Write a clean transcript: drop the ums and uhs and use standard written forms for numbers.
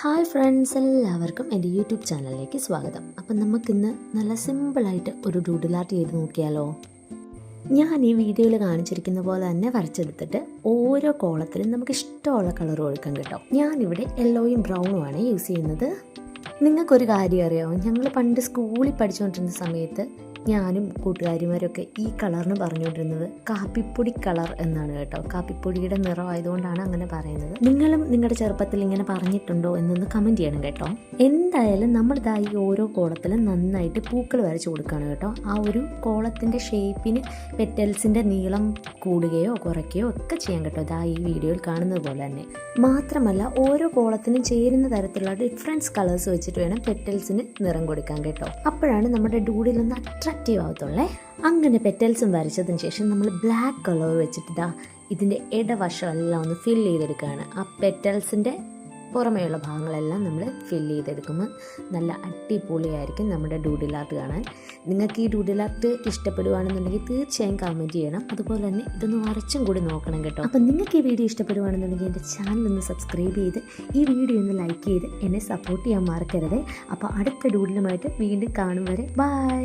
Hi friends, എല്ലാവർക്കും എൻ്റെ YouTube ചാനലിലേക്ക് സ്വാഗതം. അപ്പം നമുക്കിന്ന് നല്ല സിമ്പിളായിട്ട് ഒരു ഡൂഡിൽ ആർട്ട് ചെയ്ത് നോക്കിയാലോ. ഞാൻ ഈ വീഡിയോയിൽ കാണിച്ചിരിക്കുന്ന പോലെ തന്നെ വരച്ചെടുത്തിട്ട് ഓരോ കോളത്തിലും നമുക്ക് ഇഷ്ടമുള്ള കളർ കൊടുക്കാം കേട്ടോ. ഞാനിവിടെ യെല്ലോയും ബ്രൗണും ആണ് യൂസ് ചെയ്യുന്നത്. നിങ്ങൾക്കൊരു കാര്യം അറിയാമോ, ഞങ്ങൾ പണ്ട് സ്കൂളിൽ പഠിച്ചുകൊണ്ടിരുന്ന സമയത്ത് ഞാനും കൂട്ടുകാരിമാരൊക്കെ ഈ കളറിന് പറഞ്ഞുകൊണ്ടിരുന്നത് കാപ്പിപ്പൊടി കളർ എന്നാണ് കേട്ടോ. കാപ്പിപ്പൊടിയുടെ നിറമായതുകൊണ്ടാണ് അങ്ങനെ പറയുന്നത്. നിങ്ങളും നിങ്ങളുടെ ചെറുപ്പത്തിൽ ഇങ്ങനെ പറഞ്ഞിട്ടുണ്ടോ എന്നൊന്ന് കമൻറ്റ് ചെയ്യണം കേട്ടോ. എന്തായാലും നമ്മളിതായി ഓരോ കോളത്തിലും നന്നായിട്ട് പൂക്കൾ വരച്ച് കൊടുക്കുകയാണ് കേട്ടോ. ആ ഒരു കോളത്തിൻ്റെ ഷേപ്പിന് പെറ്റൽസിൻ്റെ നീളം കൂടുകയോ കുറയ്ക്കുകയോ ഒക്കെ ചെയ്യാൻ കേട്ടോ. ഇതാ ഈ വീഡിയോയിൽ കാണുന്നത് പോലെ തന്നെ. മാത്രമല്ല ഓരോ കോളത്തിനും ചേരുന്ന തരത്തിലുള്ള ഡിഫറൻസ് കളേഴ്സ് വെച്ചിട്ട് വേണം പെറ്റൽസിന് നിറം കൊടുക്കാൻ കേട്ടോ. അപ്പോഴാണ് നമ്മുടെ ഡൂഡിലൊന്ന് അട്രാക്റ്റീവ് ആവത്തുള്ളേ. അങ്ങനെ പെറ്റൽസും വരച്ചതിന് ശേഷം നമ്മൾ ബ്ലാക്ക് കളർ വെച്ചിട്ട് ഇതിൻ്റെ ഇടവശമെല്ലാം ഒന്ന് ഫിൽ ചെയ്തെടുക്കുകയാണ്. ആ പെറ്റൽസിൻ്റെ പുറമേയുള്ള ഭാഗങ്ങളെല്ലാം നമ്മൾ ഫില്ല് ചെയ്തെടുക്കുമ്പോൾ നല്ല അടിപൊളിയായിരിക്കും നമ്മുടെ ഡൂഡിൽ ആർട്ട് കാണാൻ. നിങ്ങൾക്ക് ഈ ഡൂഡിൽ ആർട്ട് ഇഷ്ടപ്പെടുകയാണെന്നുണ്ടെങ്കിൽ തീർച്ചയായും കമൻറ്റ് ചെയ്യണം. അതുപോലെ തന്നെ ഇതൊന്ന് വരച്ചും കൂടി നോക്കണം കേട്ടോ. അപ്പം നിങ്ങൾക്ക് ഈ വീഡിയോ ഇഷ്ടപ്പെടുകയാണെന്നുണ്ടെങ്കിൽ എൻ്റെ ചാനൽ ഒന്ന് സബ്സ്ക്രൈബ് ചെയ്ത് ഈ വീഡിയോ ഒന്ന് ലൈക്ക് ചെയ്ത് എന്നെ സപ്പോർട്ട് ചെയ്യാൻ മറക്കരുത്. അപ്പോൾ അടുത്ത ഡൂഡിലുമായിട്ട് വീണ്ടും കാണും വരെ ബൈ.